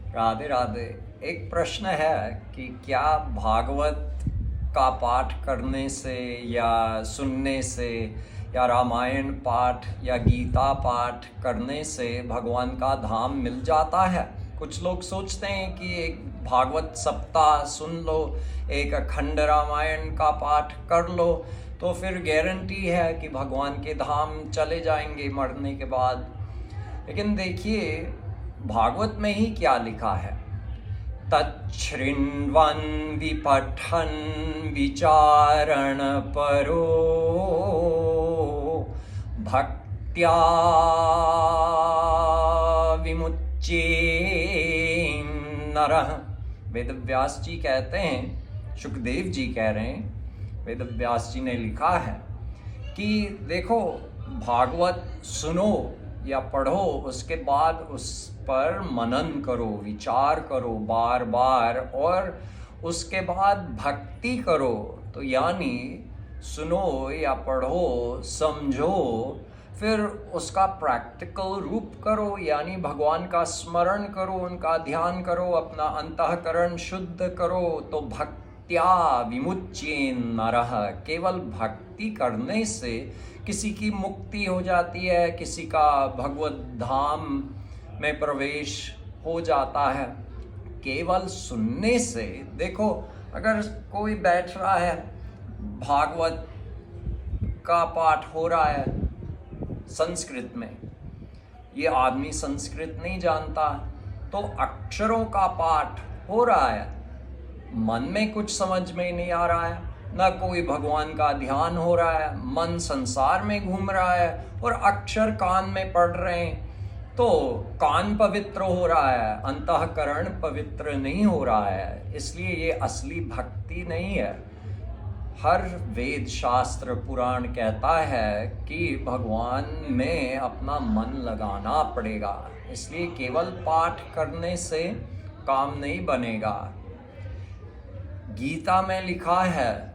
राधे राधे। एक प्रश्न है कि क्या भागवत का पाठ करने से या सुनने से या रामायण पाठ या गीता पाठ करने से भगवान का धाम मिल जाता है। कुछ लोग सोचते हैं कि एक भागवत सप्ताह सुन लो, एक अखंड रामायण का पाठ कर लो तो फिर गारंटी है कि भगवान के धाम चले जाएंगे मरने के बाद। लेकिन देखिए भागवत में ही क्या लिखा है। तच्छृण्वन् विपठन् विचारण परो भक्त्या विमुच्ये नरः। वेद व्यास जी कहते हैं, सुखदेव जी कह रहे हैं, वेद व्यास जी ने लिखा है कि देखो भागवत सुनो या पढ़ो, उसके बाद उस पर मनन करो, विचार करो बार बार, और उसके बाद भक्ति करो। तो यानी सुनो या पढ़ो, समझो, फिर उसका प्रैक्टिकल रूप करो, यानी भगवान का स्मरण करो, उनका ध्यान करो, अपना अंतःकरण शुद्ध करो। तो भक्त्या विमुच्येन नरः, केवल भक्ति करने से किसी की मुक्ति हो जाती है, किसी का भगवत धाम में प्रवेश हो जाता है। केवल सुनने से, देखो अगर कोई बैठ रहा है, भागवत का पाठ हो रहा है संस्कृत में, ये आदमी संस्कृत नहीं जानता, तो अक्षरों का पाठ हो रहा है, मन में कुछ समझ में नहीं आ रहा है, ना कोई भगवान का ध्यान हो रहा है, मन संसार में घूम रहा है और अक्षर कान में पढ़ रहे हैं, तो कान पवित्र हो रहा है, अंतःकरण पवित्र नहीं हो रहा है। इसलिए ये असली भक्ति नहीं है। हर वेद शास्त्र पुराण कहता है कि भगवान में अपना मन लगाना पड़ेगा। इसलिए केवल पाठ करने से काम नहीं बनेगा। गीता में लिखा है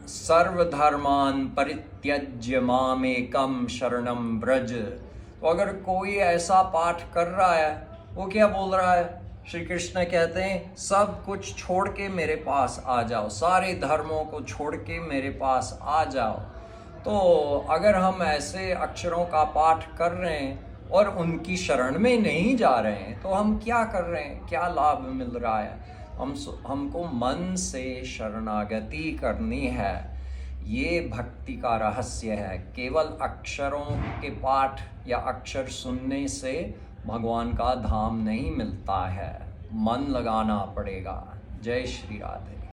सर्वधर्मान परित्यज्य मामेकम शरणम व्रज। तो अगर कोई ऐसा पाठ कर रहा है, वो क्या बोल रहा है? श्री कृष्ण कहते हैं सब कुछ छोड़ के मेरे पास आ जाओ, सारे धर्मों को छोड़ के मेरे पास आ जाओ। तो अगर हम ऐसे अक्षरों का पाठ कर रहे हैं और उनकी शरण में नहीं जा रहे हैं, तो हम क्या कर रहे हैं? क्या लाभ मिल रहा है? हमको मन से शरणागति करनी है। ये भक्ति का रहस्य है। केवल अक्षरों के पाठ या अक्षर सुनने से भगवान का धाम नहीं मिलता है, मन लगाना पड़ेगा। जय श्री राधे।